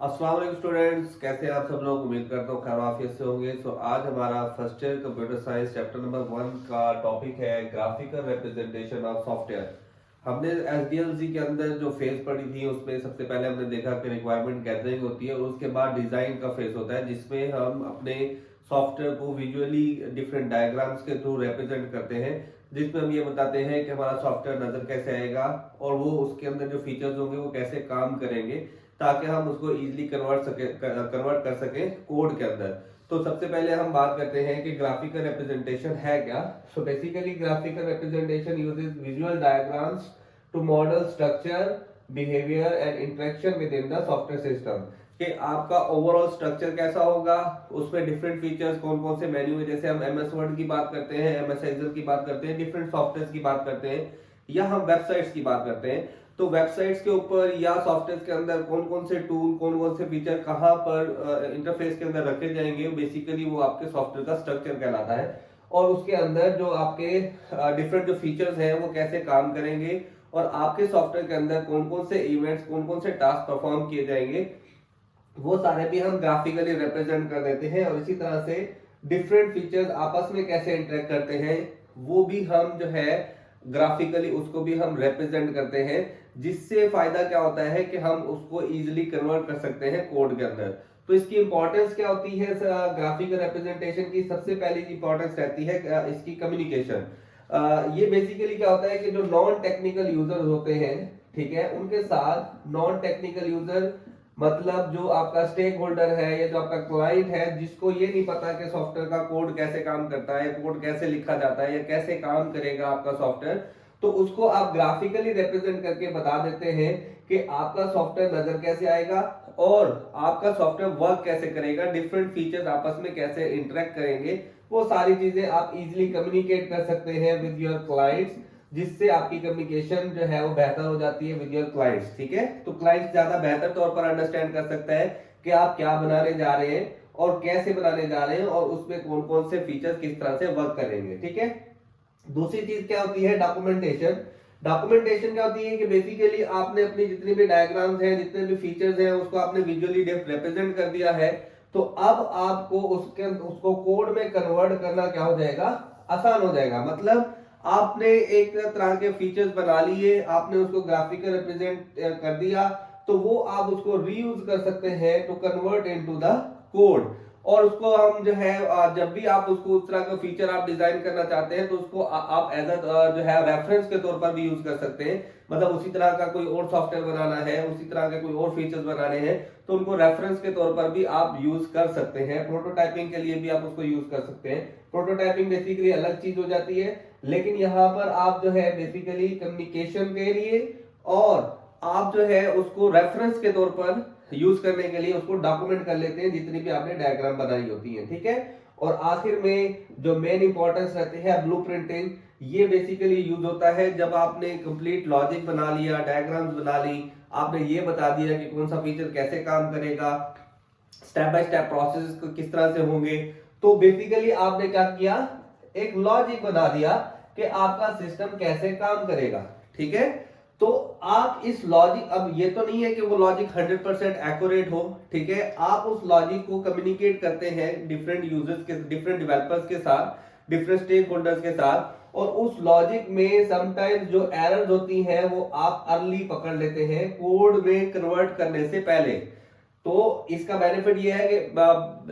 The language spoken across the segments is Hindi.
अस्सलाम वालेकुम स्टूडेंट्स, कैसे हैं आप सब लोग। उम्मीद करता हूँ खैर आफियत से होंगे। आज हमारा first year computer science chapter number 1 का टॉपिक है ग्राफिकल रिप्रेजेंटेशन ऑफ सॉफ्टवेयर। हमने एसडीएलसी के अंदर जो फेज पढ़ी थी उसमें सबसे पहले हमने देखा कि रिक्वायरमेंट गैदरिंग होती है और उसके बाद डिजाइन का फेज होता है, जिसमें हम अपने सॉफ्टवेयर को विजुअली डिफरेंट डायग्राम्स के थ्रू रिप्रेजेंट करते हैं, जिसमें हम ये बताते हैं कि हमारा सॉफ्टवेयर नजर कैसे आएगा और वो उसके अंदर जो फीचर्स होंगे वो कैसे काम करेंगे, ताकि हम उसको इजीली कन्वर्ट कर सके कोड के अंदर। तो सबसे पहले हम बात करते हैं कि ग्राफिकल रिप्रेजेंटेशन है क्या। So basically graphical representation uses visual diagrams to model structure, behaviour and interaction with in the software system. कि आपका ओवरऑल स्ट्रक्चर कैसा होगा, उसमें डिफरेंट फीचर्स कौन कौन से मेन्यू है, जैसे हम एमएस वर्ड की बात करते हैं, एमएस एक्सेल की बात करते हैं, डिफरेंट सॉफ्टवेयर की बात करते हैं, या हम वेबसाइट्स की बात करते हैं। तो वेबसाइट्स के ऊपर या सॉफ्टवेयर के अंदर कौन कौन से टूल, कौन कौन से फीचर कहाँ पर इंटरफेस के अंदर रखे जाएंगे, बेसिकली वो आपके सॉफ्टवेयर का स्ट्रक्चर कहलाता है। और उसके अंदर जो आपके डिफरेंट जो फीचर्स हैं वो कैसे काम करेंगे और आपके सॉफ्टवेयर के अंदर कौन कौन से इवेंट्स, कौन कौन से टास्क परफॉर्म किए जाएंगे, वो सारे भी हम ग्राफिकली रिप्रेजेंट कर देते हैं। और इसी तरह से डिफरेंट फीचर्स आपस में कैसे इंटरेक्ट करते हैं वो भी हम जो है ग्राफिकली उसको भी हम रिप्रेजेंट करते हैं, जिससे फायदा क्या होता है कि हम उसको इजीली कन्वर्ट कर सकते हैं कोड के अंदर। तो इसकी इंपॉर्टेंस क्या होती है ग्राफिकल रिप्रेजेंटेशन की। सबसे पहली इंपॉर्टेंस रहती है इसकी कम्युनिकेशन। ये बेसिकली क्या होता है कि जो नॉन टेक्निकल यूजर्स होते हैं, ठीक है, उनके साथ नॉन टेक्निकल यूजर मतलब जो आपका स्टेक होल्डर है या जो आपका क्लाइंट है, जिसको ये नहीं पता कि सॉफ्टवेयर का कोड कैसे काम करता है, कोड कैसे लिखा जाता है या कैसे काम करेगा आपका सॉफ्टवेयर, तो उसको आप ग्राफिकली रिप्रेजेंट करके बता देते हैं कि आपका सॉफ्टवेयर नजर कैसे आएगा और आपका सॉफ्टवेयर वर्क कैसे करेगा, डिफरेंट फीचर्स आपस में कैसे इंटरेक्ट करेंगे। वो सारी चीजें आप इजिली कम्युनिकेट कर सकते हैं विद योर क्लाइंट्स, जिससे आपकी कम्युनिकेशन जो है वो बेहतर हो जाती है विद योर क्लाइंट्स। ठीक है, तो क्लाइंट ज्यादा बेहतर तौर पर अंडरस्टैंड कर सकता है कि आप क्या बनाने जा रहे हैं और कैसे बनाने जा रहे हैं और उसमें कौन कौन से फीचर्स किस तरह से वर्क करेंगे। ठीक है, दूसरी चीज क्या होती है, डॉक्यूमेंटेशन। डॉक्यूमेंटेशन क्या होती है कि बेसिकली आपने अपनी जितनी भी डायग्राम्स हैं, जितने भी फीचर्स हैं, उसको आपने विजुअली रिप्रेजेंट कर दिया है। तो अब आपको उसको कोड में कन्वर्ट करना क्या हो जाएगा, आसान हो जाएगा। मतलब आपने एक तरह के फीचर्स बना लिए, आपने उसको ग्राफिकल रिप्रेजेंट कर दिया, तो वो आप उसको रीयूज कर सकते हैं to convert into the code. और उसको हम जो है जब भी आप उसको उस तरह का फीचर आप डिजाइन करना चाहते हैं तो उसको आप एज जो है रेफरेंस के तौर पर भी यूज कर सकते हैं। मतलब उसी तरह का कोई और सॉफ्टवेयर बनाना है, उसी तरह के कोई और फीचर्स बनाने हैं, तो उनको रेफरेंस के तौर पर भी आप यूज कर सकते हैं। प्रोटोटाइपिंग के लिए भी आप उसको यूज कर सकते हैं। प्रोटोटाइपिंग बेसिकली अलग चीज हो जाती है, लेकिन यहाँ पर आप जो है बेसिकली कम्युनिकेशन के लिए और आप जो है उसको रेफरेंस के तौर पर यूज करने के लिए उसको डॉक्यूमेंट कर लेते हैं, जितनी भी आपने डायग्राम बनाई होती है। ठीक है, और आखिर में जो मेन इंपॉर्टेंस रहती है ब्लूप्रिंटिंग। ये बेसिकली यूज होता है जब आपने कंप्लीट लॉजिक बना लिया, डायग्राम्स बना ली, आपने ये बता दिया कि कौन सा फीचर कैसे काम करेगा, स्टेप बाय स्टेप प्रोसेस किस तरह से होंगे। तो बेसिकली आपने क्या किया, एक लॉजिक बना दिया कि आपका सिस्टम कैसे काम करेगा। ठीक है, तो आप इस लॉजिक, अब ये तो नहीं है कि वो लॉजिक 100% एक्यूरेट हो, ठीक है, आप उस लॉजिक को कम्युनिकेट करते हैं डिफरेंट यूजर्स के, डिफरेंट डेवलपर्स के साथ, डिफरेंट स्टेक होल्डर्स के साथ, और उस लॉजिक में समटाइम्स जो एरर्स होती हैं वो आप अर्ली पकड़ लेते हैं कोड में कन्वर्ट करने से पहले। तो इसका बेनिफिट ये है कि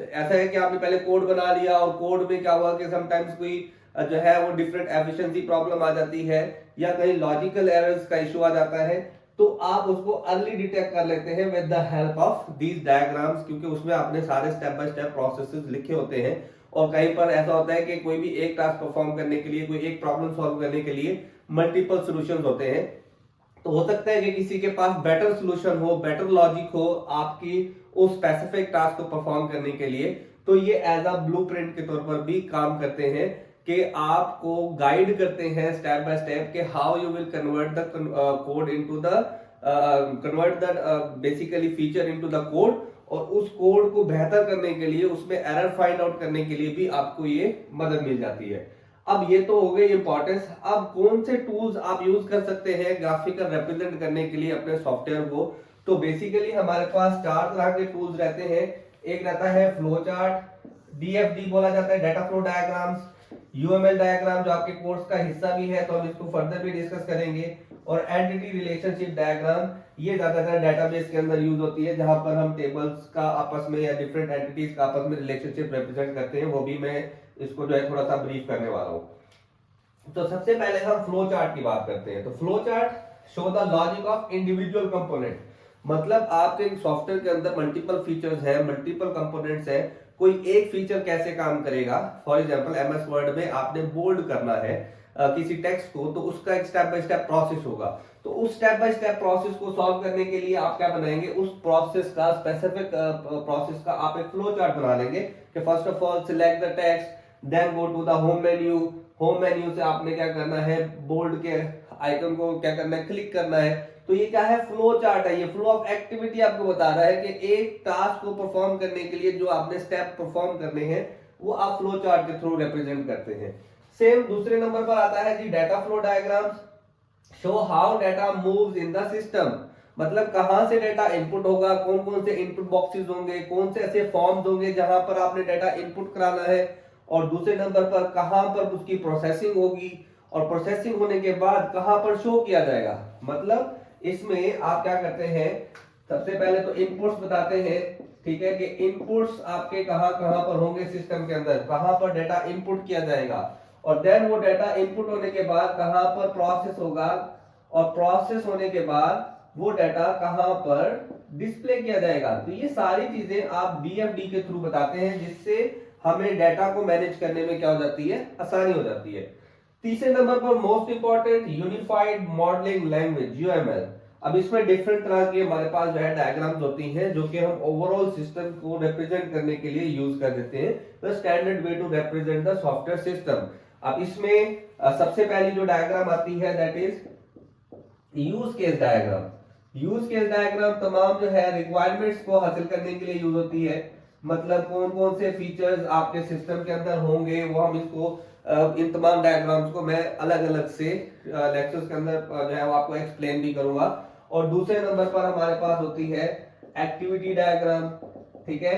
ऐसा है कि आपने पहले कोड बना लिया और कोड में क्या हुआ कि समटाइम्स कोई जो है वो डिफरेंट एफिशिएंसी प्रॉब्लम आ जाती है या कहीं लॉजिकल एरर्स का इशू आ जाता है, तो आप उसको अर्ली डिटेक्ट कर लेते हैं with the help of these diagrams, क्योंकि उसमें आपने सारे स्टेप बाय स्टेप प्रोसेसेस लिखे होते हैं। और कहीं पर ऐसा होता है कि कोई भी एक टास्क परफॉर्म करने के लिए, कोई एक प्रॉब्लम सॉल्व करने के लिए मल्टीपल सॉल्यूशंस होते हैं। तो हो सकता है कि किसी के पास बेटर सोल्यूशन हो, बेटर लॉजिक हो आपकी उस स्पेसिफिक टास्क को परफॉर्म करने के लिए। तो ये एज अ ब्लूप्रिंट के तौर पर भी काम करते हैं कि आपको गाइड करते हैं स्टेप बाय स्टेप कि how you will convert the code into the convert the basically feature into the code. और उस कोड को बेहतर करने के लिए, उसमें एरर फाइंड आउट करने के लिए भी आपको ये मदद मिल जाती है। अब ये तो हो गई इंपॉर्टेंस। अब कौन से टूल्स आप यूज कर सकते हैं ग्राफिकल रिप्रेजेंट करने के लिए अपने सॉफ्टवेयर को, तो बेसिकली हमारे पास चार तरह के टूल्स रहते हैं। एक रहता है फ्लो चार्ट, डीएफडी बोला जाता है, data flow diagrams, UML diagram जो आपके कोर्स का हिस्सा भी है, तो हम इसको फर्दर भी डिस्कस करेंगे, और एंटिटी रिलेशनशिप डायग्राम, ये ज्यादातर डेटाबेस के अंदर यूज होती है, जहां पर हम टेबल्स का आपस में या डिफरेंट एंटिटीज का आपस में रिलेशनशिप रिप्रेजेंट करते हैं। वो भी मैं इसको जो है थोड़ा सा ब्रीफ करने वाला हूँ। तो सबसे पहले हम फ्लो चार्ट की बात करते हैं। तो flow chart show the logic of individual component, मतलब आपके सॉफ्टवेयर के अंदर मल्टीपल फीचर्स है, मल्टीपल कंपोनेंट्स है, कोई एक फीचर कैसे काम करेगा। फॉर एग्जांपल एमएस वर्ड में आपने बोल्ड करना है किसी टेक्स्ट को, तो उसका एक स्टेप बाय स्टेप प्रोसेस होगा। तो उस स्टेप बाय स्टेप प्रोसेस को सॉल्व करने के लिए आप क्या बनाएंगे, उस प्रोसेस का स्पेसिफिक प्रोसेस का आप एक फ्लो चार्ट बना लेंगे कि first of all select the text, then go to the home menu, home menu से आपने क्या करना है, बोल्ड के आइकन को क्या करना है, क्लिक करना है। तो ये क्या है, फ्लो चार्ट है। ये फ्लो ऑफ एक्टिविटी आपको बता रहा है कि एक टास्क को परफॉर्म करने के लिए जो आपने स्टेप परफॉर्म करने हैं वो आप फ्लो चार्ट के थ्रू रिप्रेजेंट करते हैं। सेम दूसरे नंबर पर आता है जी data flow diagrams, show how data moves in the system, मतलब कहां से डाटा इनपुट होगा, कौन कौन से इनपुट बॉक्सेस होंगे, कौन से ऐसे फॉर्म्स होंगे जहां पर आपने डाटा इनपुट कराना है, और दूसरे नंबर पर कहां पर उसकी प्रोसेसिंग होगी, और प्रोसेसिंग होने के बाद कहां पर शो किया जाएगा। मतलब इसमें आप क्या करते हैं, सबसे पहले तो इनपुट्स बताते हैं, ठीक है, कि इनपुट्स आपके कहां कहां पर होंगे सिस्टम के अंदर, कहां पर डाटा इनपुट किया जाएगा, और देन वो डाटा इनपुट होने के बाद कहां पर प्रोसेस होगा, और प्रोसेस होने के बाद वो डाटा कहां पर डिस्प्ले किया जाएगा। तो ये सारी चीजें आप डीएफडी के थ्रू बताते हैं, जिससे हमें डाटा को मैनेज करने में क्या हो जाती है, आसानी हो जाती है। तीसरे नंबर पर most important unified modelling language UML. अब इसमें डिफरेंट तरह की हमारे पास जो है डायग्राम्स होती हैं, जो कि हम ओवरऑल सिस्टम को रिप्रेजेंट करने के लिए यूज कर देते हैं, the standard way to represent the software system. अब इसमें सबसे पहली जो डायग्राम आती है that is use case diagram. Use case diagram तमाम जो है रिक्वायरमेंट्स को हासिल करने के लिए यूज होती है, मतलब कौन कौन से फीचर्स आपके सिस्टम के अंदर होंगे, वो हम इसको इन तमाम डायग्राम्स को मैं अलग अलग से लेक्चर्स के अंदर जो है वो आपको एक्सप्लेन भी करूंगा। और दूसरे नंबर पर हमारे पास होती है एक्टिविटी डायग्राम, ठीक है।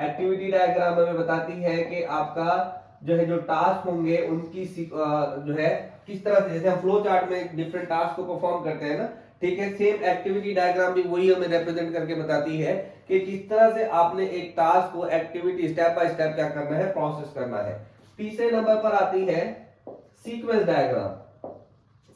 एक्टिविटी डायग्राम हमें बताती है कि आपका जो है जो टास्क होंगे उनकी जो है किस तरह से, जैसे हम फ्लो चार्ट में डिफरेंट टास्क को परफॉर्म करते हैं ना, ठीक है, सेम एक्टिविटी डायग्राम भी वही हमें रिप्रेजेंट करके बताती है कि किस तरह से आपने एक टास्क को एक्टिविटी स्टेप बाय स्टेप क्या करना है, प्रोसेस करना है। तीसरे नंबर पर आती है sequence diagram.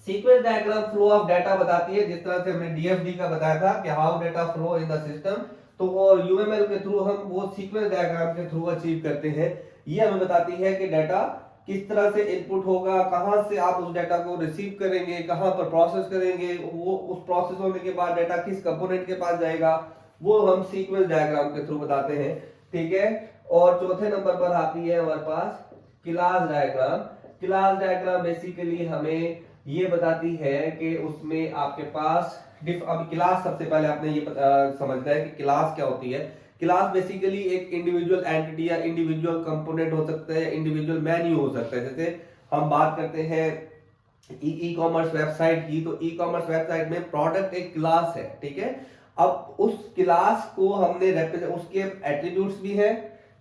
Sequence diagram flow of data बताती है, जिस तरह से हमने डीएफडी का बताया था कि how data flow in the system, तो वो यूएमएल के थ्रू हम वो सीक्वेंस डायग्राम के थ्रू अचीव करते हैं। ये हमें बताती है कि डाटा किस तरह से इनपुट होगा, कहां से आप उस डाटा को रिसीव करेंगे, कहां पर प्रोसेस करेंगे, वो उस प्रोसेस होने के बाद डाटा किस कंपोनेंट के पास जाएगा, वो हम सीक्वेंस डायग्राम के थ्रू बताते हैं, ठीक है। और चौथे नंबर पर आती है हमारे पास class diagram. Class diagram basically हमें ये बताती है कि उसमें आपके पास अब क्लास, सबसे पहले आपने ये समझना है कि क्लास क्या होती है। क्लास बेसिकली एक इंडिविजुअल एंटिटी या इंडिविजुअल कंपोनेंट हो सकता है, इंडिविजुअल मेन्यू हो सकता है। जैसे हम बात करते हैं ई कॉमर्स वेबसाइट की, तो ई कॉमर्स वेबसाइट में प्रोडक्ट एक क्लास है, ठीक है। अब उस क्लास को हमने उसके एट्रीब्यूट्स भी है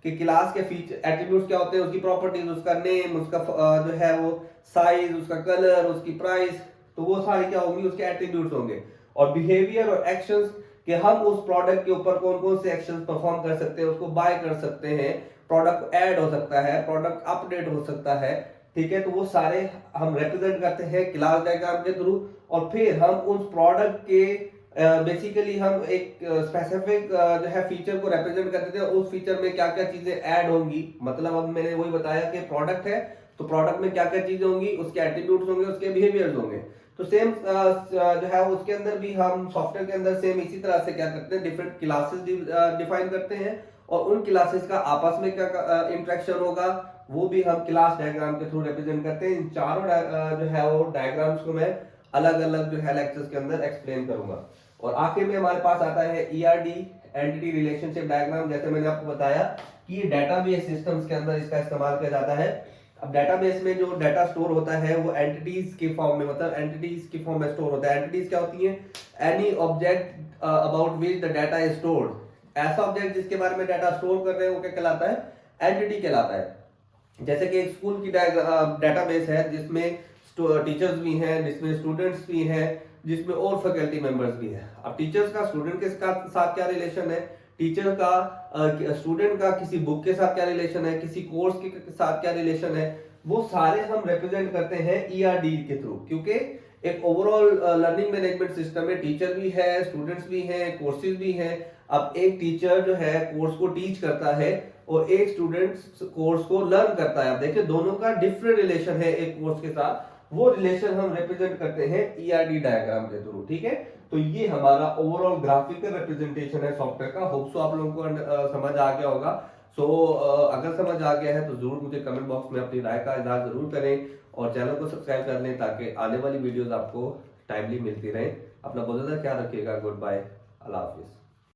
कि क्लास के फीचर एट्रीब्यूट्स क्या होते हैं, उसकी प्रॉपर्टीज, उसका नेम, उसका जो है वो साइज, उसका कलर, उसकी प्राइस, तो वो सारी क्या होंगी, उसके एट्रीब्यूट्स होंगे। और बिहेवियर और एक्शंस कि हम उस प्रोडक्ट के ऊपर कौन कौन से एक्शंस परफॉर्म कर सकते हैं, उसको बाय कर सकते हैं, प्रोडक्ट ऐड हो सकता है, प्रोडक्ट अपडेट हो सकता है, ठीक है। तो वो सारे हम रिप्रेजेंट करते हैं क्लास डायग्राम के थ्रू। और फिर हम उस प्रोडक्ट के बेसिकली हम एक स्पेसिफिक जो है फीचर को रिप्रेजेंट करते थे, उस फीचर में क्या क्या चीजें ऐड होंगी। मतलब अब मैंने वही बताया कि प्रोडक्ट है तो प्रोडक्ट में क्या क्या चीजें होंगी, उसके एट्रीब्यूट्स होंगे, उसके बिहेवियर्स होंगे। तो सेम जो है उसके अंदर भी हम सॉफ्टवेयर के अंदर सेम इसी तरह से क्या करते हैं, डिफरेंट क्लासेस डिफाइन करते हैं, और उन क्लासेस का आपस में क्या इंटरेक्शन होगा वो भी हम क्लास डायग्राम के थ्रू रिप्रेजेंट करते हैं। इन चारों जो है वो डायग्राम्स को मैं अलग अलग जो है लेक्चर्स के अंदर एक्सप्लेन करूंगा। और आखिर में हमारे पास आता है ईआरडी, एंटिटी रिलेशनशिप डायग्राम। जैसे मैंने आपको बताया कि ये डेटाबेस सिस्टम्स के अंदर इसका इस्तेमाल किया जाता है। अब डेटाबेस में जो डाटा स्टोर होता है वो एंटिटीज के फॉर्म में, मतलब एंटिटीज के फॉर्म में स्टोर होता है। एंटिटीज क्या होती हैं? Any object about which the data is stored. ऐसा ऑब्जेक्ट जिसके बारे में डाटा स्टोर कर रहे हैं वो क्या कहलाता है? एंटिटी कहलाता है। जैसे कि एक स्कूल की डाटाबेस है जिसमें टीचर्स भी हैं, जिसमें स्टूडेंट्स भी हैं, जिसमें और फैकल्टी मेंबर्स भी हैं। अब टीचर्स का स्टूडेंट के साथ क्या रिलेशन है, टीचर का स्टूडेंट का किसी बुक के साथ क्या रिलेशन है, किसी कोर्स के साथ क्या रिलेशन है, वो सारे हम रिप्रेजेंट करते हैं ईआरडी के थ्रू। क्योंकि एक ओवरऑल लर्निंग मैनेजमेंट सिस्टम में टीचर भी है, स्टूडेंट्स भी हैं, कोर्सेज भी हैं। अब एक टीचर जो है कोर्स को टीच करता है और एक स्टूडेंट कोर्स को लर्न करता है। अब देखिए दोनों का डिफरेंट रिलेशन है एक कोर्स के साथ, वो रिलेशन हम रिप्रेजेंट करते हैं ईआरडी डायग्राम के थ्रू। ठीक है, तो ये हमारा ओवरऑल ग्राफिकल रिप्रेजेंटेशन है सॉफ्टवेयर का। होप सो आप लोगों को समझ आ गया होगा। सो अगर समझ आ गया है तो जरूर मुझे कमेंट बॉक्स में अपनी राय का इजहार जरूर करें और चैनल को सब्सक्राइब कर लें ताकि आने वाली वीडियोस आपको टाइमली मिलती रहे। अपना बहुत ज्यादा ख्याल रखिएगा। गुड बाय, अल्लाह हाफिज।